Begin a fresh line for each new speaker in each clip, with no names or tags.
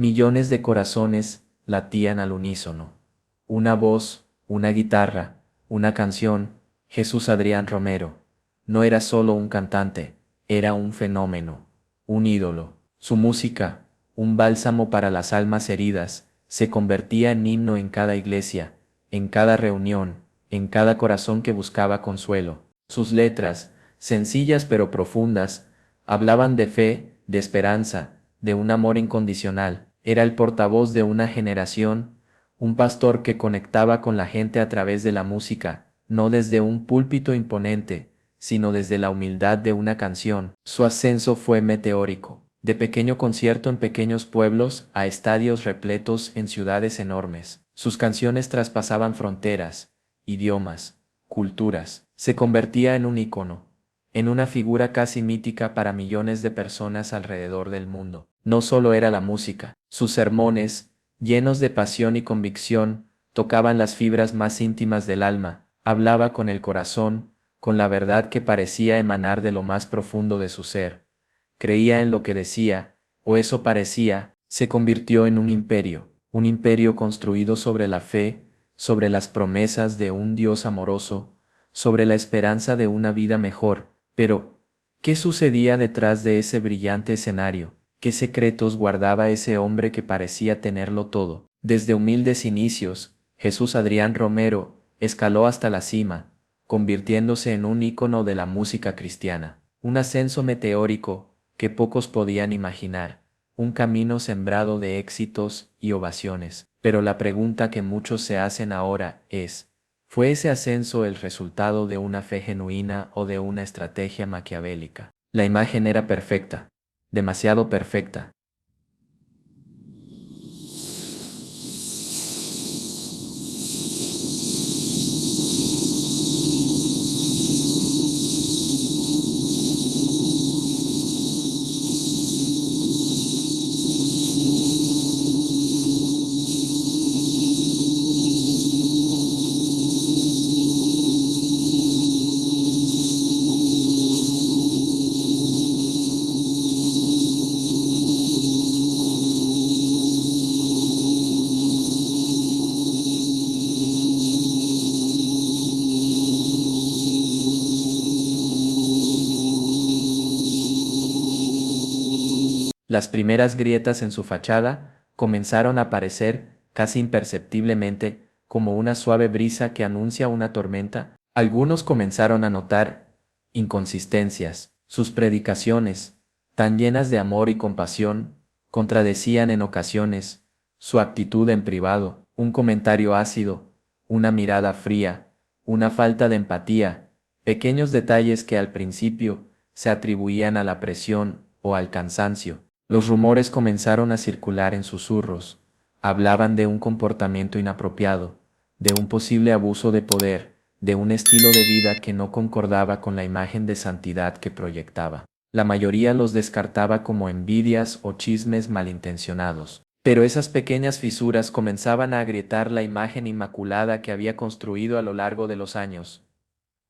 Millones de corazones latían al unísono. Una voz, una guitarra, una canción. Jesús Adrián Romero no era solo un cantante, era un fenómeno, un ídolo. Su música, un bálsamo para las almas heridas, se convertía en himno en cada iglesia, en cada reunión, en cada corazón que buscaba consuelo. Sus letras, sencillas pero profundas, hablaban de fe, de esperanza, de un amor incondicional. Era el portavoz de una generación, un pastor que conectaba con la gente a través de la música, no desde un púlpito imponente, sino desde la humildad de una canción. Su ascenso fue meteórico, de pequeño concierto en pequeños pueblos a estadios repletos en ciudades enormes. Sus canciones traspasaban fronteras, idiomas, culturas. Se convertía en un ícono, en una figura casi mítica para millones de personas alrededor del mundo. No solo era la música, sus sermones, llenos de pasión y convicción, tocaban las fibras más íntimas del alma, hablaba con el corazón, con la verdad que parecía emanar de lo más profundo de su ser. Creía en lo que decía, o eso parecía. Se convirtió en un imperio construido sobre la fe, sobre las promesas de un Dios amoroso, sobre la esperanza de una vida mejor. Pero, ¿qué sucedía detrás de ese brillante escenario? ¿Qué secretos guardaba ese hombre que parecía tenerlo todo? Desde humildes inicios, Jesús Adrián Romero escaló hasta la cima, convirtiéndose en un ícono de la música cristiana. Un ascenso meteórico que pocos podían imaginar, un camino sembrado de éxitos y ovaciones. Pero la pregunta que muchos se hacen ahora es, ¿fue ese ascenso el resultado de una fe genuina o de una estrategia maquiavélica? La imagen era perfecta, demasiado perfecta. Las primeras grietas en su fachada comenzaron a aparecer casi imperceptiblemente, como una suave brisa que anuncia una tormenta. Algunos comenzaron a notar inconsistencias. Sus predicaciones, tan llenas de amor y compasión, contradecían en ocasiones su actitud en privado, un comentario ácido, una mirada fría, una falta de empatía, pequeños detalles que al principio se atribuían a la presión o al cansancio. Los rumores comenzaron a circular en susurros, hablaban de un comportamiento inapropiado, de un posible abuso de poder, de un estilo de vida que no concordaba con la imagen de santidad que proyectaba. La mayoría los descartaba como envidias o chismes malintencionados. Pero esas pequeñas fisuras comenzaban a agrietar la imagen inmaculada que había construido a lo largo de los años.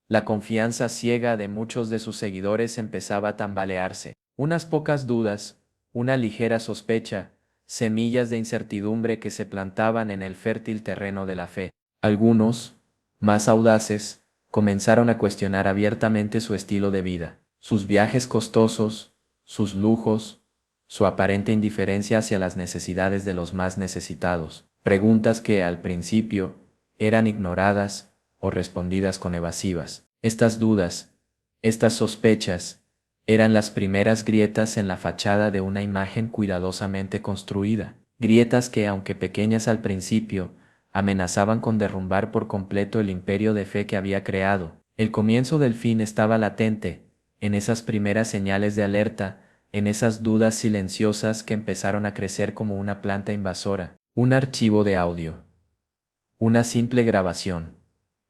La confianza ciega de muchos de sus seguidores empezaba a tambalearse. Unas pocas dudas, una ligera sospecha, semillas de incertidumbre que se plantaban en el fértil terreno de la fe. Algunos, más audaces, comenzaron a cuestionar abiertamente su estilo de vida, sus viajes costosos, sus lujos, su aparente indiferencia hacia las necesidades de los más necesitados. Preguntas que, al principio, eran ignoradas o respondidas con evasivas. Estas dudas, estas sospechas, eran las primeras grietas en la fachada de una imagen cuidadosamente construida. Grietas que, aunque pequeñas al principio, amenazaban con derrumbar por completo el imperio de fe que había creado. El comienzo del fin estaba latente, en esas primeras señales de alerta, en esas dudas silenciosas que empezaron a crecer como una planta invasora. Un archivo de audio. Una simple grabación.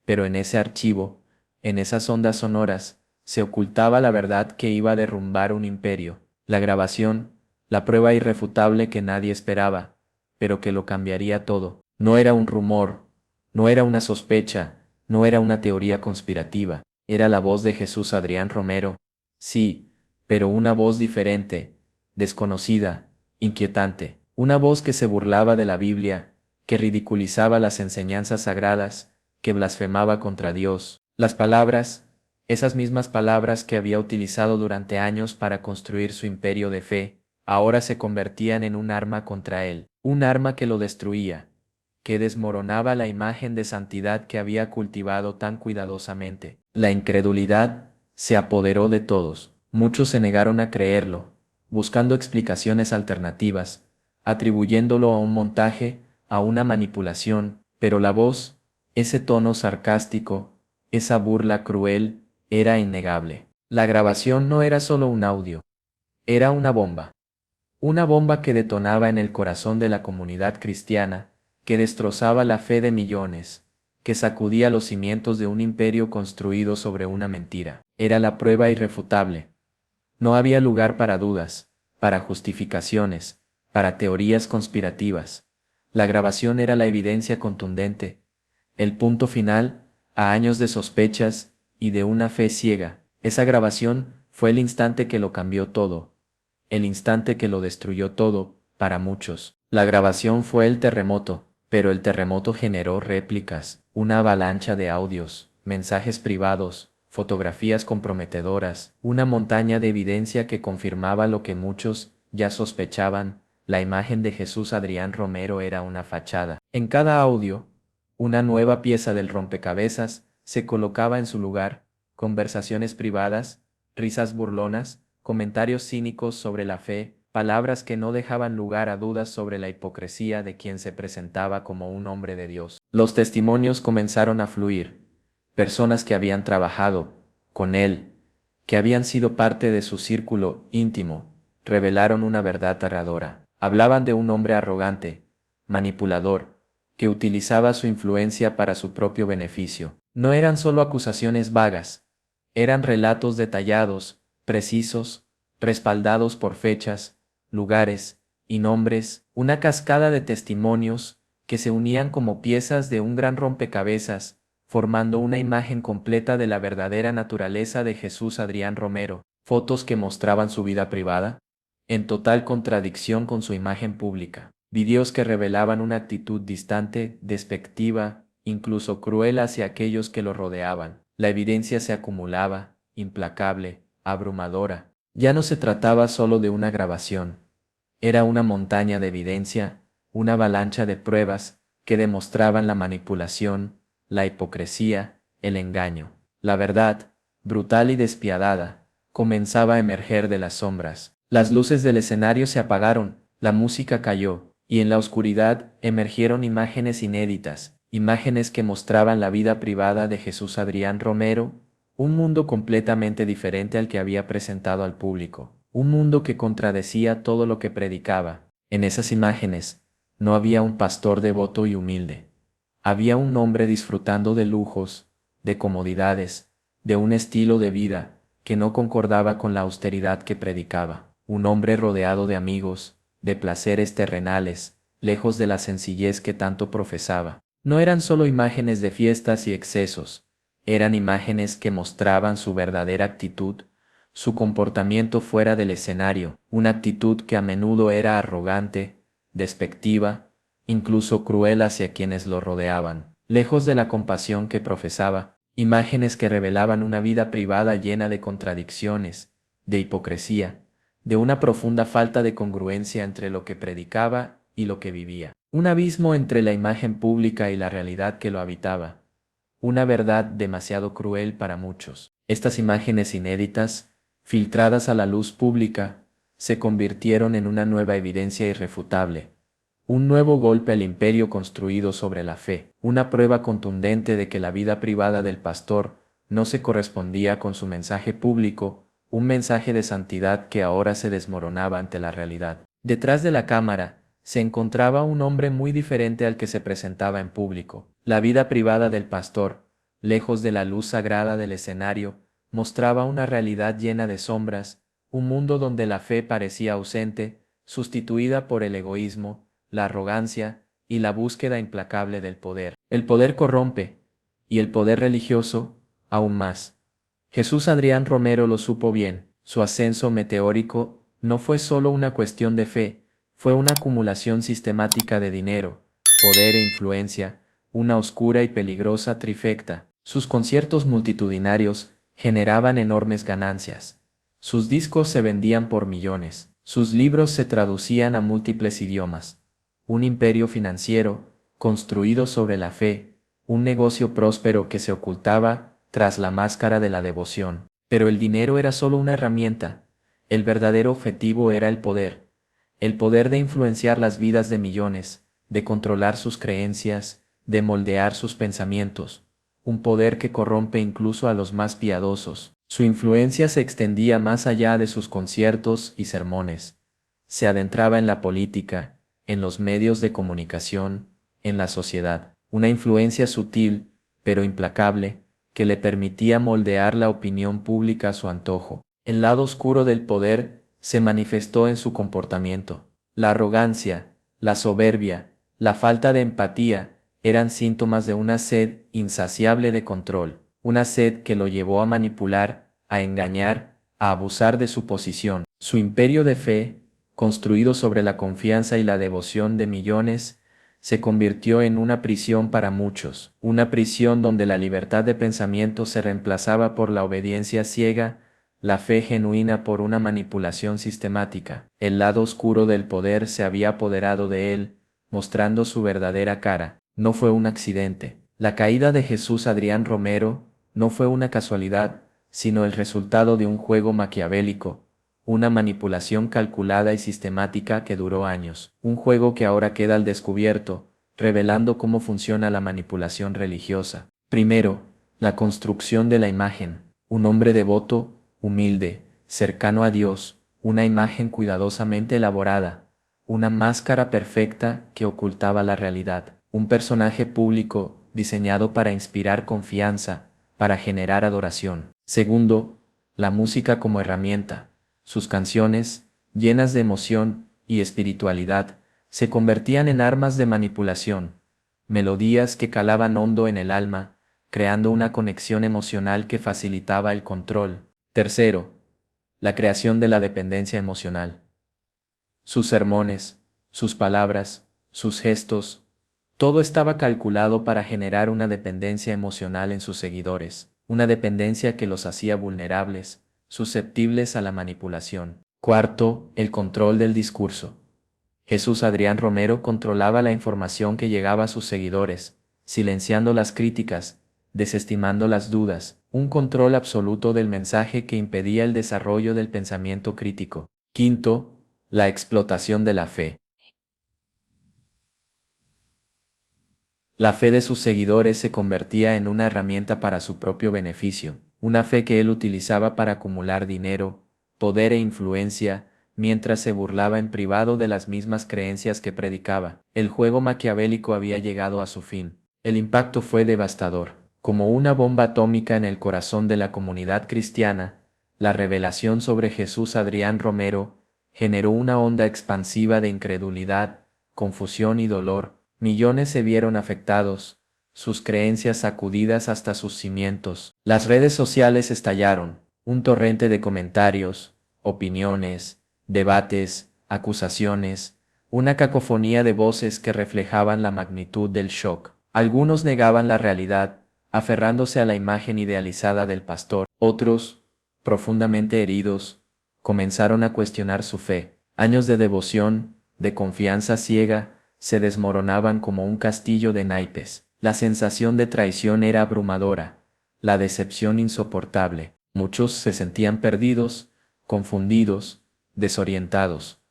Pero en ese archivo, en esas ondas sonoras, se ocultaba la verdad que iba a derrumbar un imperio. La grabación, la prueba irrefutable que nadie esperaba, pero que lo cambiaría todo. No era un rumor, no era una sospecha, no era una teoría conspirativa, era la voz de Jesús Adrián Romero. Sí, pero una voz diferente, desconocida, inquietante. Una voz que se burlaba de la Biblia, que ridiculizaba las enseñanzas sagradas, que blasfemaba contra Dios. Las palabras, esas mismas palabras que había utilizado durante años para construir su imperio de fe, ahora se convertían en un arma contra él, un arma que lo destruía, que desmoronaba la imagen de santidad que había cultivado tan cuidadosamente. La incredulidad se apoderó de todos. Muchos se negaron a creerlo, buscando explicaciones alternativas, atribuyéndolo a un montaje, a una manipulación, pero la voz, ese tono sarcástico, esa burla cruel, era innegable. La grabación no era solo un audio, era una bomba. Una bomba que detonaba en el corazón de la comunidad cristiana, que destrozaba la fe de millones, que sacudía los cimientos de un imperio construido sobre una mentira. Era la prueba irrefutable. No había lugar para dudas, para justificaciones, para teorías conspirativas. La grabación era la evidencia contundente, el punto final, a años de sospechas y de una fe ciega. Esa grabación fue el instante que lo cambió todo, el instante que lo destruyó todo, para muchos. La grabación fue el terremoto, pero el terremoto generó réplicas, una avalancha de audios, mensajes privados, fotografías comprometedoras, una montaña de evidencia que confirmaba lo que muchos ya sospechaban: la imagen de Jesús Adrián Romero era una fachada. En cada audio, una nueva pieza del rompecabezas se colocaba en su lugar: conversaciones privadas, risas burlonas, comentarios cínicos sobre la fe, palabras que no dejaban lugar a dudas sobre la hipocresía de quien se presentaba como un hombre de Dios. Los testimonios comenzaron a fluir. Personas que habían trabajado con él, que habían sido parte de su círculo íntimo, revelaron una verdad aterradora. Hablaban de un hombre arrogante, manipulador, que utilizaba su influencia para su propio beneficio. No eran solo acusaciones vagas, eran relatos detallados, precisos, respaldados por fechas, lugares y nombres, una cascada de testimonios que se unían como piezas de un gran rompecabezas, formando una imagen completa de la verdadera naturaleza de Jesús Adrián Romero. Fotos que mostraban su vida privada, en total contradicción con su imagen pública. Videos que revelaban una actitud distante, despectiva, incluso cruel hacia aquellos que lo rodeaban. La evidencia se acumulaba, implacable, abrumadora. Ya no se trataba solo de una grabación. Era una montaña de evidencia, una avalancha de pruebas que demostraban la manipulación, la hipocresía, el engaño. La verdad, brutal y despiadada, comenzaba a emerger de las sombras. Las luces del escenario se apagaron, la música cayó, y en la oscuridad emergieron imágenes inéditas, imágenes que mostraban la vida privada de Jesús Adrián Romero, un mundo completamente diferente al que había presentado al público, un mundo que contradecía todo lo que predicaba. En esas imágenes, no había un pastor devoto y humilde. Había un hombre disfrutando de lujos, de comodidades, de un estilo de vida que no concordaba con la austeridad que predicaba. Un hombre rodeado de amigos, de placeres terrenales, lejos de la sencillez que tanto profesaba. No eran solo imágenes de fiestas y excesos, eran imágenes que mostraban su verdadera actitud, su comportamiento fuera del escenario, una actitud que a menudo era arrogante, despectiva, incluso cruel hacia quienes lo rodeaban. Lejos de la compasión que profesaba, imágenes que revelaban una vida privada llena de contradicciones, de hipocresía, de una profunda falta de congruencia entre lo que predicaba y lo que vivía. Un abismo entre la imagen pública y la realidad que lo habitaba. Una verdad demasiado cruel para muchos. Estas imágenes inéditas, filtradas a la luz pública, se convirtieron en una nueva evidencia irrefutable. Un nuevo golpe al imperio construido sobre la fe, una prueba contundente de que la vida privada del pastor no se correspondía con su mensaje público, un mensaje de santidad que ahora se desmoronaba ante la realidad. Detrás de la cámara se encontraba un hombre muy diferente al que se presentaba en público. La vida privada del pastor, lejos de la luz sagrada del escenario, mostraba una realidad llena de sombras, un mundo donde la fe parecía ausente, sustituida por el egoísmo, la arrogancia y la búsqueda implacable del poder. El poder corrompe, y el poder religioso, aún más. Jesús Adrián Romero lo supo bien. Su ascenso meteórico no fue solo una cuestión de fe, Fue una acumulación sistemática de dinero, poder e influencia, una oscura y peligrosa trifecta. Sus conciertos multitudinarios generaban enormes ganancias. Sus discos se vendían por millones. Sus libros se traducían a múltiples idiomas. Un imperio financiero, construido sobre la fe, un negocio próspero que se ocultaba tras la máscara de la devoción. Pero el dinero era solo una herramienta. El verdadero objetivo era el poder de influenciar las vidas de millones, de controlar sus creencias, de moldear sus pensamientos, un poder que corrompe incluso a los más piadosos. Su influencia se extendía más allá de sus conciertos y sermones. Se adentraba en la política, en los medios de comunicación, en la sociedad. Una influencia sutil, pero implacable, que le permitía moldear la opinión pública a su antojo. El lado oscuro del poder se manifestó en su comportamiento. La arrogancia, la soberbia, la falta de empatía eran síntomas de una sed insaciable de control, una sed que lo llevó a manipular, a engañar, a abusar de su posición. Su imperio de fe, construido sobre la confianza y la devoción de millones, se convirtió en una prisión para muchos, una prisión donde la libertad de pensamiento se reemplazaba por la obediencia ciega, la fe genuina por una manipulación sistemática. El lado oscuro del poder se había apoderado de él, mostrando su verdadera cara. No fue un accidente. La caída de Jesús Adrián Romero no fue una casualidad, sino el resultado de un juego maquiavélico, una manipulación calculada y sistemática que duró años. Un juego que ahora queda al descubierto, revelando cómo funciona la manipulación religiosa. Primero, la construcción de la imagen. Un hombre devoto, humilde, cercano a Dios, una imagen cuidadosamente elaborada, una máscara perfecta que ocultaba la realidad. Un personaje público diseñado para inspirar confianza, para generar adoración. Segundo, la música como herramienta. Sus canciones, llenas de emoción y espiritualidad, se convertían en armas de manipulación, melodías que calaban hondo en el alma, creando una conexión emocional que facilitaba el control. Tercero, la creación de la dependencia emocional. Sus sermones, sus palabras, sus gestos, todo estaba calculado para generar una dependencia emocional en sus seguidores, una dependencia que los hacía vulnerables, susceptibles a la manipulación. Cuarto, el control del discurso. Jesús Adrián Romero controlaba la información que llegaba a sus seguidores, silenciando las críticas, desestimando las dudas, un control absoluto del mensaje que impedía el desarrollo del pensamiento crítico. Quinto, la explotación de la fe. La fe de sus seguidores se convertía en una herramienta para su propio beneficio, una fe que él utilizaba para acumular dinero, poder e influencia, mientras se burlaba en privado de las mismas creencias que predicaba. El juego maquiavélico había llegado a su fin. El impacto fue devastador. Como una bomba atómica en el corazón de la comunidad cristiana, la revelación sobre Jesús Adrián Romero generó una onda expansiva de incredulidad, confusión y dolor. Millones se vieron afectados, sus creencias sacudidas hasta sus cimientos. Las redes sociales estallaron, un torrente de comentarios, opiniones, debates, acusaciones, una cacofonía de voces que reflejaban la magnitud del shock. Algunos negaban la realidad, aferrándose a la imagen idealizada del pastor. Otros, profundamente heridos, comenzaron a cuestionar su fe. Años de devoción, de confianza ciega, se desmoronaban como un castillo de naipes. La sensación de traición era abrumadora, la decepción insoportable. Muchos se sentían perdidos, confundidos, desorientados.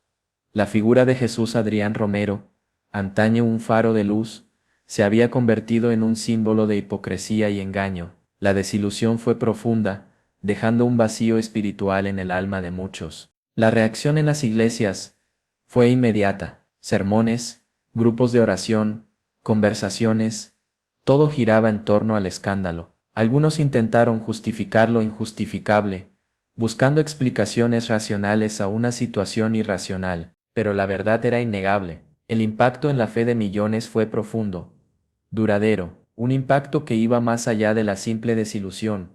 La figura de Jesús Adrián Romero, antaño un faro de luz, se había convertido en un símbolo de hipocresía y engaño. La desilusión fue profunda, dejando un vacío espiritual en el alma de muchos. La reacción en las iglesias fue inmediata. Sermones, grupos de oración, conversaciones, todo giraba en torno al escándalo. Algunos intentaron justificar lo injustificable, buscando explicaciones racionales a una situación irracional, pero la verdad era innegable. El impacto en la fe de millones fue profundo, duradero, un impacto que iba más allá de la simple desilusión,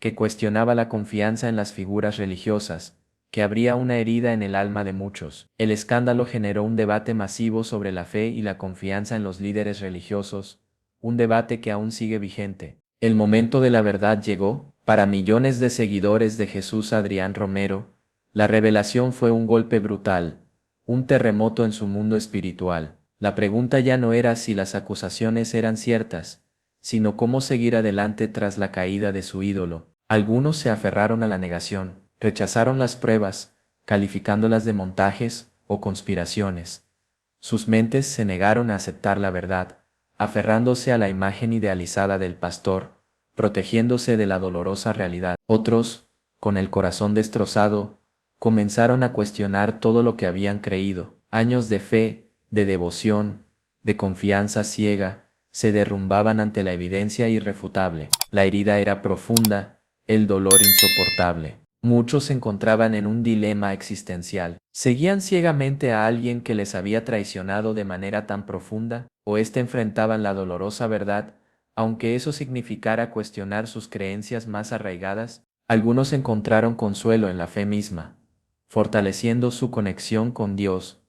que cuestionaba la confianza en las figuras religiosas, que abría una herida en el alma de muchos. El escándalo generó un debate masivo sobre la fe y la confianza en los líderes religiosos, un debate que aún sigue vigente. El momento de la verdad llegó. Para millones de seguidores de Jesús Adrián Romero, la revelación fue un golpe brutal, un terremoto en su mundo espiritual. La pregunta ya no era si las acusaciones eran ciertas, sino cómo seguir adelante tras la caída de su ídolo. Algunos se aferraron a la negación, rechazaron las pruebas, calificándolas de montajes o conspiraciones. Sus mentes se negaron a aceptar la verdad, aferrándose a la imagen idealizada del pastor, protegiéndose de la dolorosa realidad. Otros, con el corazón destrozado, comenzaron a cuestionar todo lo que habían creído. Años de fe, de devoción, de confianza ciega, se derrumbaban ante la evidencia irrefutable. La herida era profunda, el dolor insoportable. Muchos se encontraban en un dilema existencial. ¿Seguían ciegamente a alguien que les había traicionado de manera tan profunda? ¿O enfrentaban la dolorosa verdad, aunque eso significara cuestionar sus creencias más arraigadas? Algunos encontraron consuelo en la fe misma, fortaleciendo su conexión con Dios,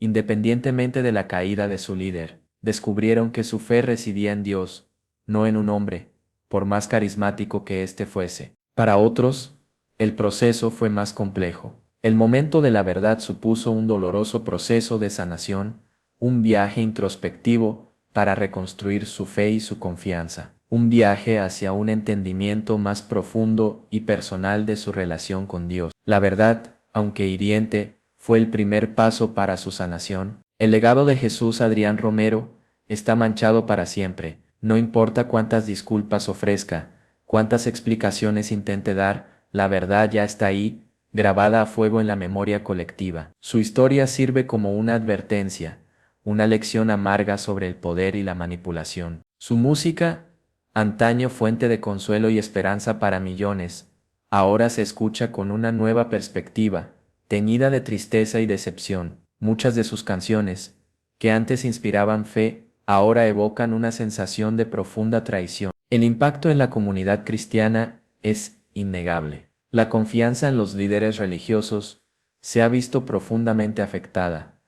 independientemente de la caída de su líder. Descubrieron que su fe residía en Dios, no en un hombre, por más carismático que éste fuese. Para otros, el proceso fue más complejo. El momento de la verdad supuso un doloroso proceso de sanación, un viaje introspectivo para reconstruir su fe y su confianza, un viaje hacia un entendimiento más profundo y personal de su relación con Dios. La verdad, aunque hiriente, fue el primer paso para su sanación. El legado de Jesús Adrián Romero está manchado para siempre, no importa cuántas disculpas ofrezca, cuántas explicaciones intente dar, la verdad ya está ahí, grabada a fuego en la memoria colectiva. Su historia sirve como una advertencia, una lección amarga sobre el poder y la manipulación. Su música, antaño fuente de consuelo y esperanza para millones, ahora se escucha con una nueva perspectiva, teñida de tristeza y decepción. Muchas de sus canciones, que antes inspiraban fe, ahora evocan una sensación de profunda traición. El impacto en la comunidad cristiana es innegable. La confianza en los líderes religiosos se ha visto profundamente afectada.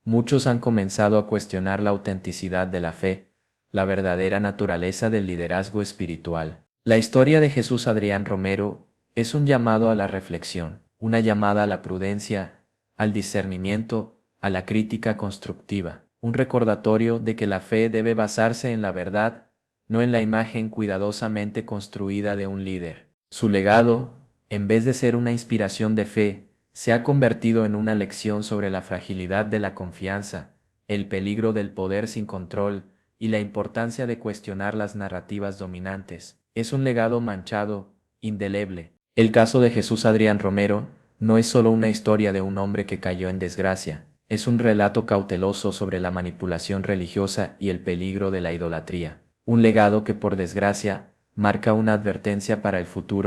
Muchos han comenzado a cuestionar la autenticidad de la fe, la verdadera naturaleza del liderazgo espiritual. La historia de Jesús Adrián Romero es un llamado a la reflexión, una llamada a la prudencia, al discernimiento, a la crítica constructiva, un recordatorio de que la fe debe basarse en la verdad, no en la imagen cuidadosamente construida de un líder. Su legado, en vez de ser una inspiración de fe, se ha convertido en una lección sobre la fragilidad de la confianza, el peligro del poder sin control y la importancia de cuestionar las narrativas dominantes. Es un legado manchado, indeleble. El caso de Jesús Adrián Romero no es solo una historia de un hombre que cayó en desgracia, es un relato cauteloso sobre la manipulación religiosa y el peligro de la idolatría. Un legado que, por desgracia, marca una advertencia para el futuro.